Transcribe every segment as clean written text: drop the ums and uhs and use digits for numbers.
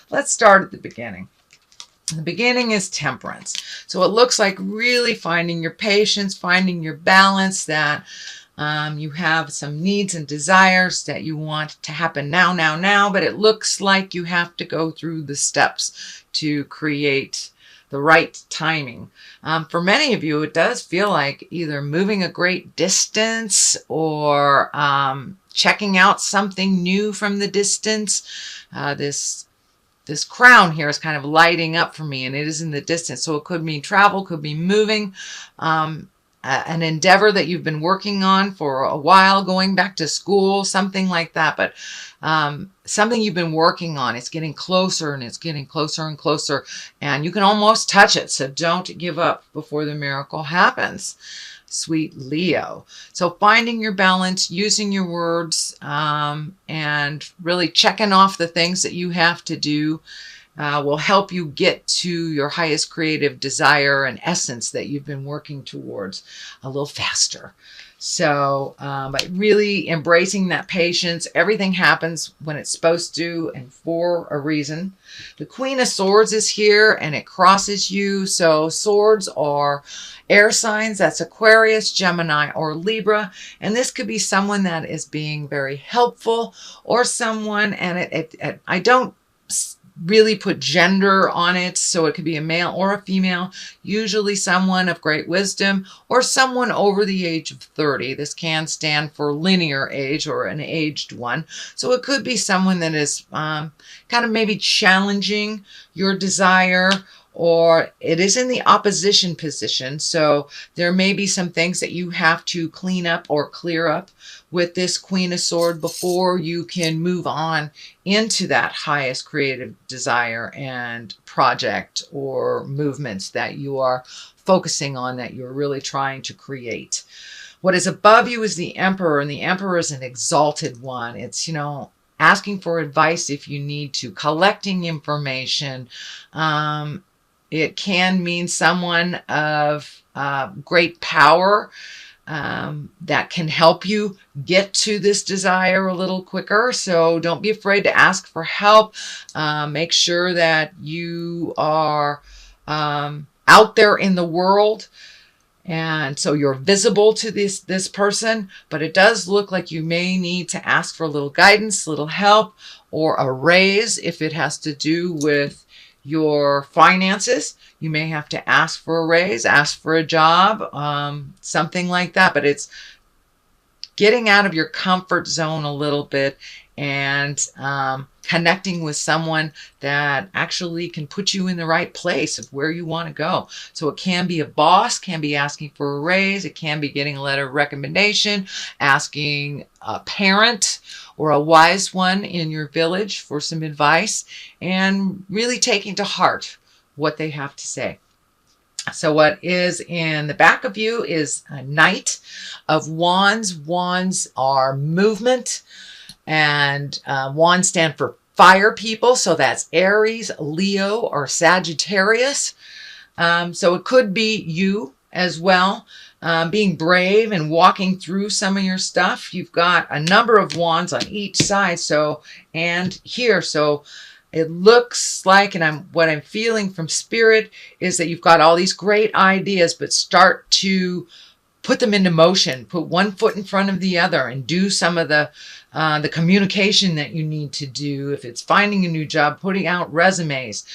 let's start at the beginning. The beginning is Temperance. So it looks like really finding your patience, finding your balance, that you have some needs and desires that you want to happen now, but it looks like you have to go through the steps to create the right timing. For many of you, it does feel like either moving a great distance or checking out something new from the distance. This crown here is kind of lighting up for me, and it is in the distance. So it could mean travel, could be moving, an endeavor that you've been working on for a while, going back to school, something like that. But something you've been working on, it's getting closer and it's getting closer and closer, and you can almost touch it. So don't give up before the miracle happens. Sweet Leo. So finding your balance, using your words, and really checking off the things that you have to do will help you get to your highest creative desire and essence that you've been working towards a little faster. So by really embracing that patience, everything happens when it's supposed to and for a reason. The Queen of Swords is here and it crosses you. So swords are air signs. That's Aquarius, Gemini, or Libra. And this could be someone that is being very helpful, or someone, and I don't really put gender on it, so it could be a male or a female, usually someone of great wisdom or someone over the age of 30. This can stand for linear age or an aged one. So it could be someone that is kind of maybe challenging your desire, or it is in the opposition position. So there may be some things that you have to clean up or clear up with this Queen of Swords before you can move on into that highest creative desire and project or movements that you are focusing on, that you're really trying to create. What is above you is the Emperor, and the Emperor is an exalted one. It's, asking for advice if you need to, collecting information. It can mean someone of great power that can help you get to this desire a little quicker. So don't be afraid to ask for help. Make sure that you are out there in the world, and so you're visible to this person. But it does look like you may need to ask for a little guidance, a little help, or a raise if it has to do with your finances. You may have to ask for a raise, ask for a job, something like that. But it's getting out of your comfort zone a little bit and connecting with someone that actually can put you in the right place of where you want to go. So it can be a boss, can be asking for a raise, it can be getting a letter of recommendation, asking a parent or a wise one in your village for some advice, and really taking to heart what they have to say. So what is in the back of you is a Knight of Wands. Wands are movement, and wands stand for fire people. So that's Aries, Leo, or Sagittarius. So it could be you as well. Being brave and walking through some of your stuff. You've got a number of wands on each side, and here. So it looks like, and what I'm feeling from Spirit is that you've got all these great ideas, but start to put them into motion. Put one foot in front of the other and do some of the communication that you need to do. If it's finding a new job, putting out resumes,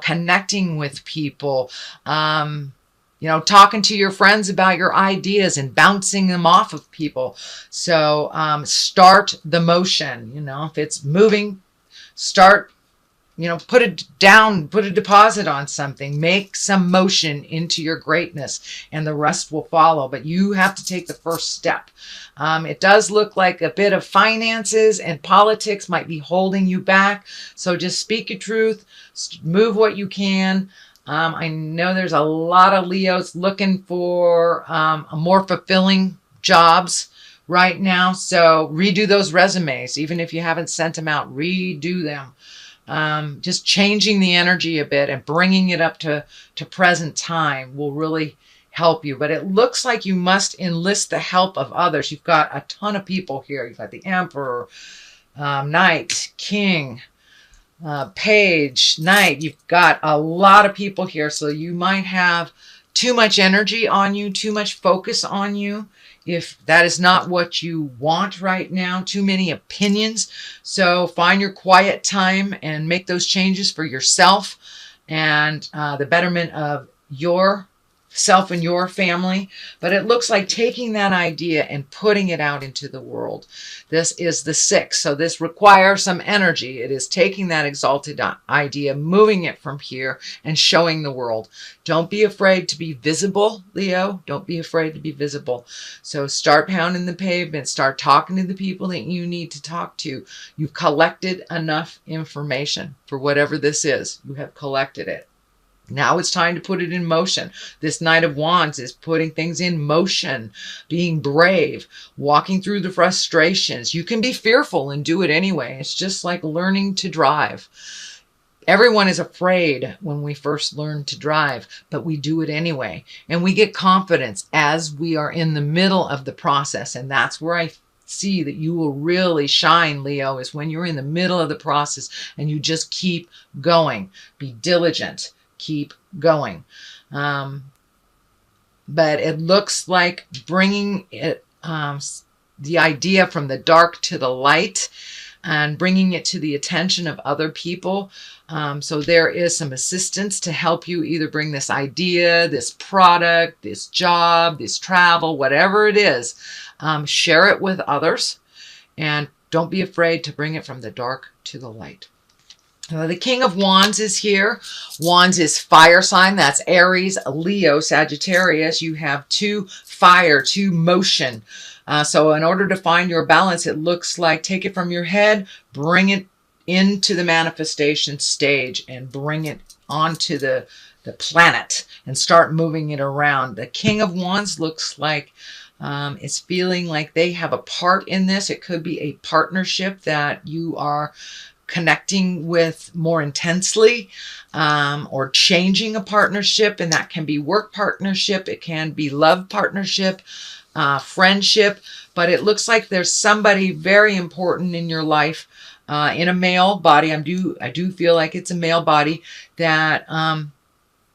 connecting with people, talking to your friends about your ideas and bouncing them off of people. So start the motion. If it's moving, start, put it down, put a deposit on something, make some motion into your greatness, and the rest will follow. But you have to take the first step. It does look like a bit of finances and politics might be holding you back. So just speak your truth, move what you can. I know there's a lot of Leos looking for a more fulfilling jobs right now. So redo those resumes. Even if you haven't sent them out, redo them. Just changing the energy a bit and bringing it up to present time will really help you. But it looks like you must enlist the help of others. You've got a ton of people here. You've got the Emperor, Knight, King, Page, Knight, you've got a lot of people here. So you might have too much energy on you, too much focus on you. If that is not what you want right now, too many opinions. So find your quiet time and make those changes for yourself and the betterment of your self and your family. But it looks like taking that idea and putting it out into the world. This is the 6, so this requires some energy. It is taking that exalted idea, moving it from here and showing the world. Don't be afraid to be visible, Leo. Don't be afraid to be visible. So start pounding the pavement, start talking to the people that you need to talk to. You've collected enough information for whatever this is. You have collected it. Now it's time to put it in motion. This Knight of Wands is putting things in motion, being brave, walking through the frustrations. You can be fearful and do it anyway. It's just like learning to drive. Everyone is afraid when we first learn to drive, but we do it anyway. And we get confidence as we are in the middle of the process. And that's where I see that you will really shine, Leo, is when you're in the middle of the process and you just keep going. Be diligent. Keep going. But it looks like bringing it, the idea from the dark to the light and bringing it to the attention of other people. So there is some assistance to help you either bring this idea, this product, this job, this travel, whatever it is. Share it with others and don't be afraid to bring it from the dark to the light. The King of Wands is here. Wands is fire sign. That's Aries, Leo, Sagittarius. You have 2 fire, 2 motion. So in order to find your balance, it looks like take it from your head, bring it into the manifestation stage and bring it onto the planet and start moving it around. The King of Wands looks like it's feeling like they have a part in this. It could be a partnership that you are connecting with more intensely, or changing a partnership, and that can be work partnership, it can be love partnership, friendship, but it looks like there's somebody very important in your life, in a male body. I do feel like it's a male body that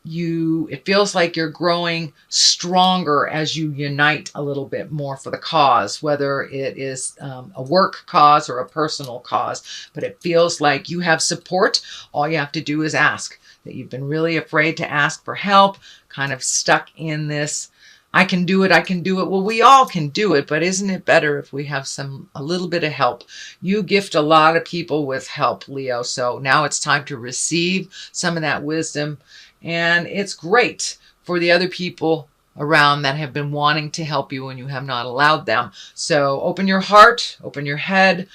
it feels like you're growing stronger as you unite a little bit more for the cause, whether it is a work cause or a personal cause, but it feels like you have support. All you have to do is ask. That you've been really afraid to ask for help, kind of stuck in this, I can do it, I can do it. Well, we all can do it, but isn't it better if we have a little bit of help? You gift a lot of people with help, Leo, so now it's time to receive some of that wisdom. And it's great for the other people around that have been wanting to help you and you have not allowed them. So open your heart, open your head,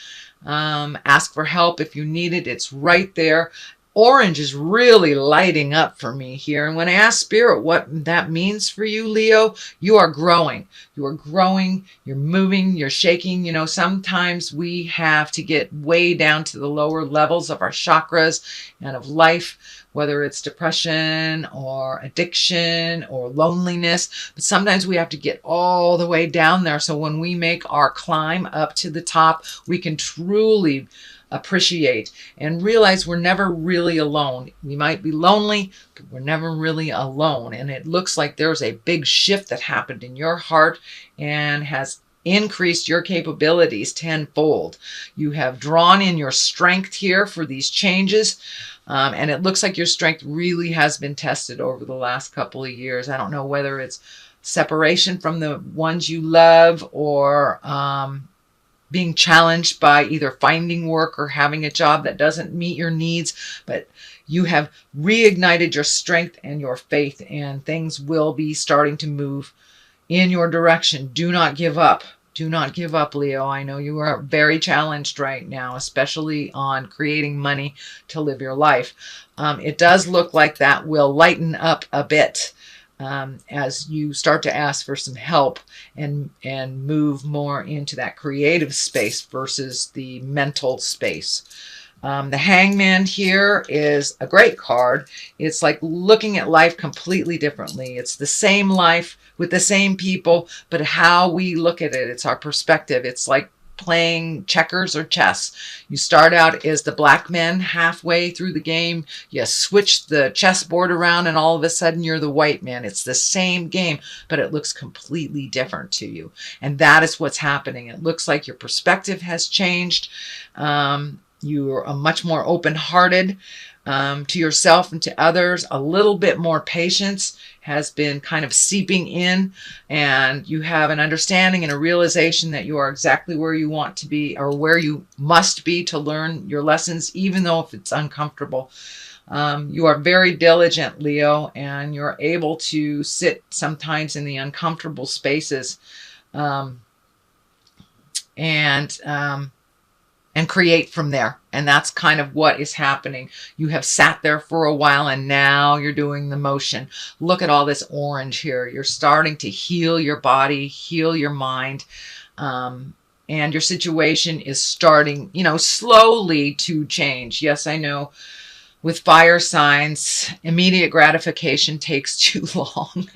ask for help if you need it. It's right there. Orange is really lighting up for me here. And when I ask Spirit what that means for you, Leo, you are growing. You are growing, you're moving, you're shaking. You know, sometimes we have to get way down to the lower levels of our chakras and of life, whether it's depression or addiction or loneliness. But sometimes we have to get all the way down there. So when we make our climb up to the top, we can truly appreciate and realize we're never really alone. We might be lonely, but we're never really alone. And it looks like there's a big shift that happened in your heart and has increased your capabilities tenfold. You have drawn in your strength here for these changes. And it looks like your strength really has been tested over the last couple of years. I don't know whether it's separation from the ones you love or being challenged by either finding work or having a job that doesn't meet your needs, but you have reignited your strength and your faith, and things will be starting to move in your direction. Do not give up. Do not give up, Leo. I know you are very challenged right now, especially on creating money to live your life. It does look like that will lighten up a bit as you start to ask for some help and move more into that creative space versus the mental space. The Hangman here is a great card. It's like looking at life completely differently. It's the same life with the same people, but how we look at it, it's our perspective. It's like playing checkers or chess. You start out as the black man halfway through the game. You switch the chessboard around and all of a sudden you're the white man. It's the same game, but it looks completely different to you. And that is what's happening. It looks like your perspective has changed. You're a much more open-hearted to yourself and to others. A little bit more patience has been kind of seeping in, and you have an understanding and a realization that you are exactly where you want to be, or where you must be to learn your lessons, even though if it's uncomfortable. You are very diligent, Leo, and you're able to sit sometimes in the uncomfortable spaces and create from there. And that's kind of what is happening. You have sat there for a while and now you're doing the motion. Look at all this orange here. You're starting to heal your body, heal your mind. And your situation is starting, slowly to change. Yes, I know. With fire signs, immediate gratification takes too long.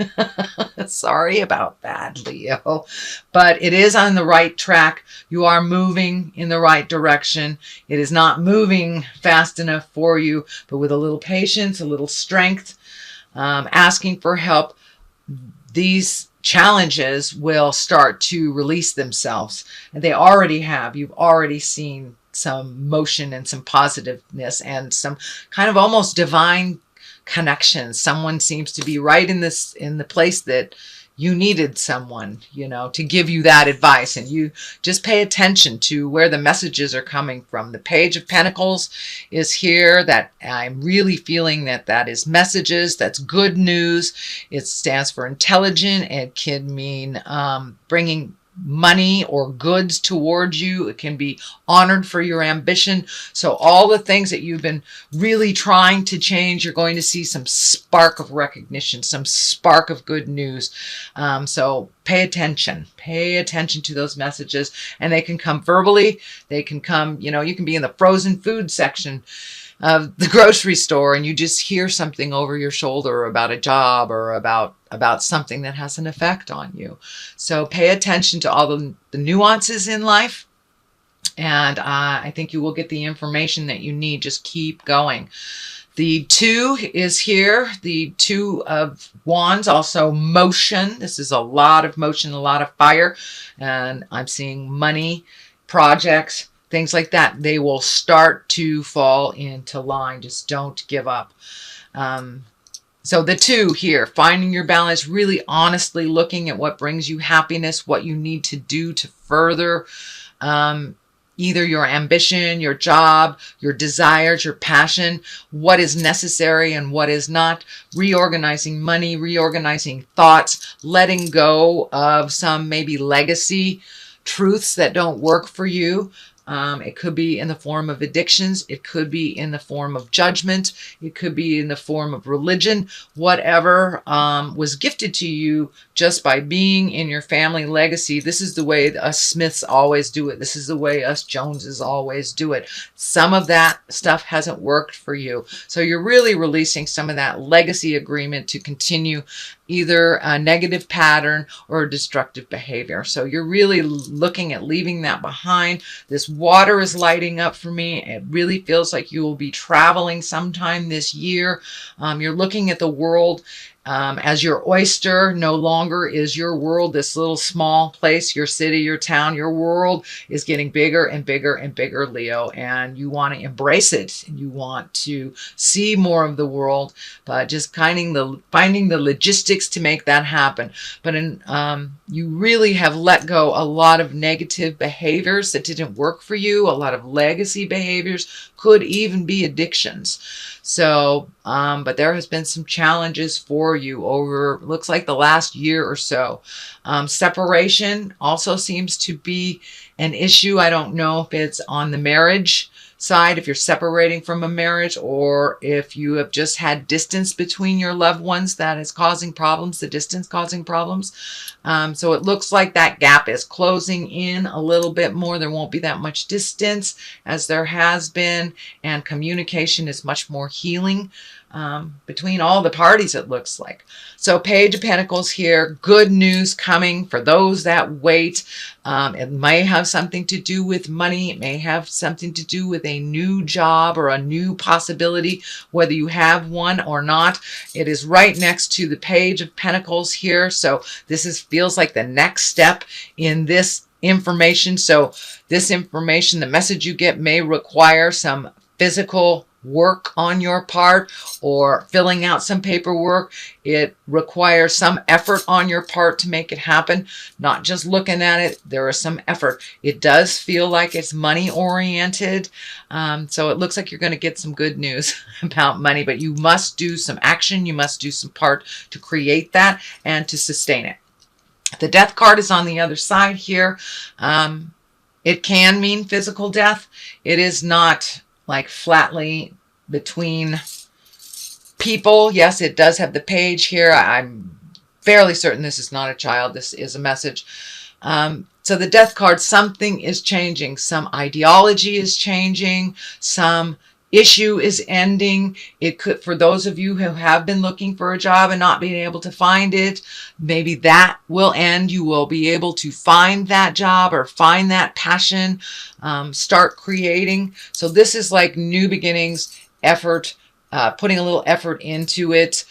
Sorry about that, Leo. But it is on the right track. You are moving in the right direction. It is not moving fast enough for you, but with a little patience, a little strength, asking for help, these challenges will start to release themselves. And they already have. You've already seen some motion and some positiveness and some kind of almost divine connections. Someone seems to be right in the place that you needed someone, to give you that advice. And you just pay attention to where the messages are coming from. The Page of Pentacles is here. That I'm really feeling that is messages. That's good news. It stands for intelligent. It can mean bringing money or goods towards you. It can be honored for your ambition. So all the things that you've been really trying to change, you're going to see some spark of recognition, some spark of good news. So pay attention to those messages, and they can come verbally. They can come, you can be in the frozen food section of the grocery store and you just hear something over your shoulder about a job or about something that has an effect on you. So pay attention to all the nuances in life, and I think you will get the information that you need. Just keep going. The 2 is here. The 2 of Wands, also motion. This is a lot of motion, a lot of fire, and I'm seeing money, projects, things like that. They will start to fall into line. Just don't give up. So the 2 here, finding your balance, really honestly looking at what brings you happiness, what you need to do to further either your ambition, your job, your desires, your passion, what is necessary and what is not, reorganizing money, reorganizing thoughts, letting go of some maybe legacy truths that don't work for you. It could be in the form of addictions. It could be in the form of judgment. It could be in the form of religion. Whatever was gifted to you just by being in your family legacy. This is the way us Smiths always do it. This is the way us Joneses always do it. Some of that stuff hasn't worked for you. So you're really releasing some of that legacy agreement to continue either a negative pattern or a destructive behavior. So you're really looking at leaving that behind. This water is lighting up for me. It really feels like you will be traveling sometime this year. You're looking at the world as your oyster. No longer is your world this little small place, your city, your town. Your world is getting bigger and bigger and bigger, Leo, and you want to embrace it. You want to see more of the world, but just finding the logistics to make that happen. But you really have let go a lot of negative behaviors that didn't work for you, a lot of legacy behaviors, could even be addictions. So, but there has been some challenges for you over, looks like the last year or so. Separation also seems to be an issue. I don't know if it's on the marriage side, if you're separating from a marriage, or if you have just had distance between your loved ones that is causing problems, the distance causing problems. So it looks like that gap is closing in a little bit more. There won't be that much distance as there has been, and communication is much more healing between all the parties, it looks like. So Page of Pentacles here, good news coming for those that wait. It may have something to do with money. It may have something to do with a new job or a new possibility, whether you have one or not. It is right next to the Page of Pentacles here. So this feels like the next step in this information. So this information, the message you get, may require some physical work on your part, or filling out some paperwork. It requires some effort on your part to make it happen, not just looking at it. There is some effort. It does feel like it's money oriented. So it looks like you're going to get some good news about money, but you must do some action. You must do some part to create that and to sustain it. The Death card is on the other side here. It can mean physical death. It is not like flatly between people. Yes, it does have the page here. I'm fairly certain this is not a child. This is a message. So the Death card, something is changing. Some ideology is changing. Some issue is ending. It could, for those of you who have been looking for a job and not being able to find it, maybe that will end. You will be able to find that job or find that passion, start creating. So this is like new beginnings, effort, putting a little effort into it,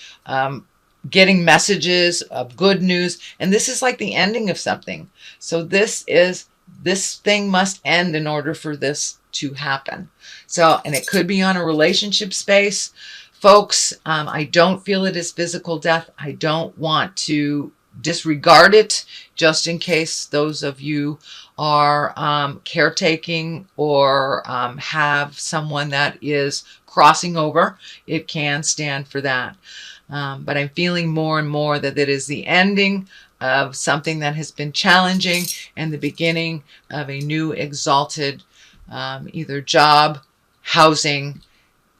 getting messages of good news. And this is like the ending of something. So this thing must end in order for this to happen. So, and it could be on a relationship space. Folks, I don't feel it is physical death. I don't want to disregard it, just in case those of you are caretaking or have someone that is crossing over. It can stand for that. But I'm feeling more and more that it is the ending of something that has been challenging and the beginning of a new exalted either job, housing,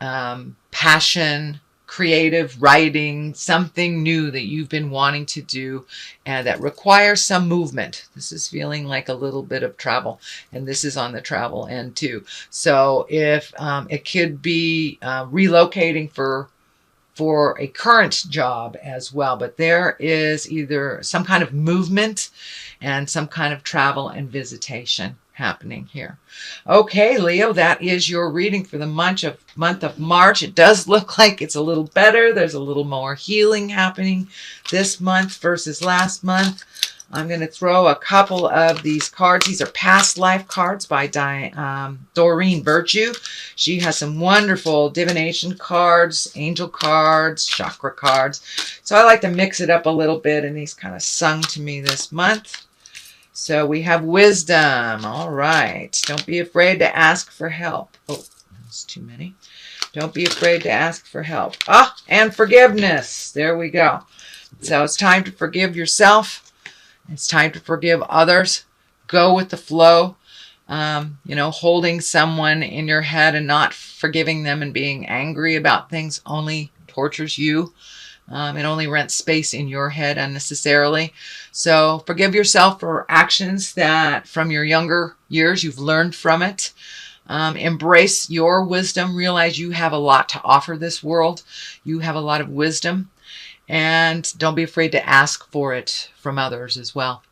passion, creative writing, something new that you've been wanting to do and that requires some movement. This is feeling like a little bit of travel, and this is on the travel end too. So if it could be relocating for a current job as well, but there is either some kind of movement and some kind of travel and visitation happening here. Okay, Leo, that is your reading for the month of March. It does look like it's a little better. There's a little more healing happening this month versus last month. I'm going to throw a couple of these cards. These are past life cards by Doreen Virtue. She has some wonderful divination cards, angel cards, chakra cards. So I like to mix it up a little bit, and these kind of sung to me this month. So we have wisdom. All right. Don't be afraid to ask for help. Oh, that's too many. Don't be afraid to ask for help. Ah, and forgiveness. There we go. So it's time to forgive yourself. It's time to forgive others. Go with the flow. Holding someone in your head and not forgiving them and being angry about things only tortures you. It only rents space in your head unnecessarily. So forgive yourself for actions that from your younger years you've learned from it. Embrace your wisdom. Realize you have a lot to offer this world. You have a lot of wisdom. And don't be afraid to ask for it from others as well.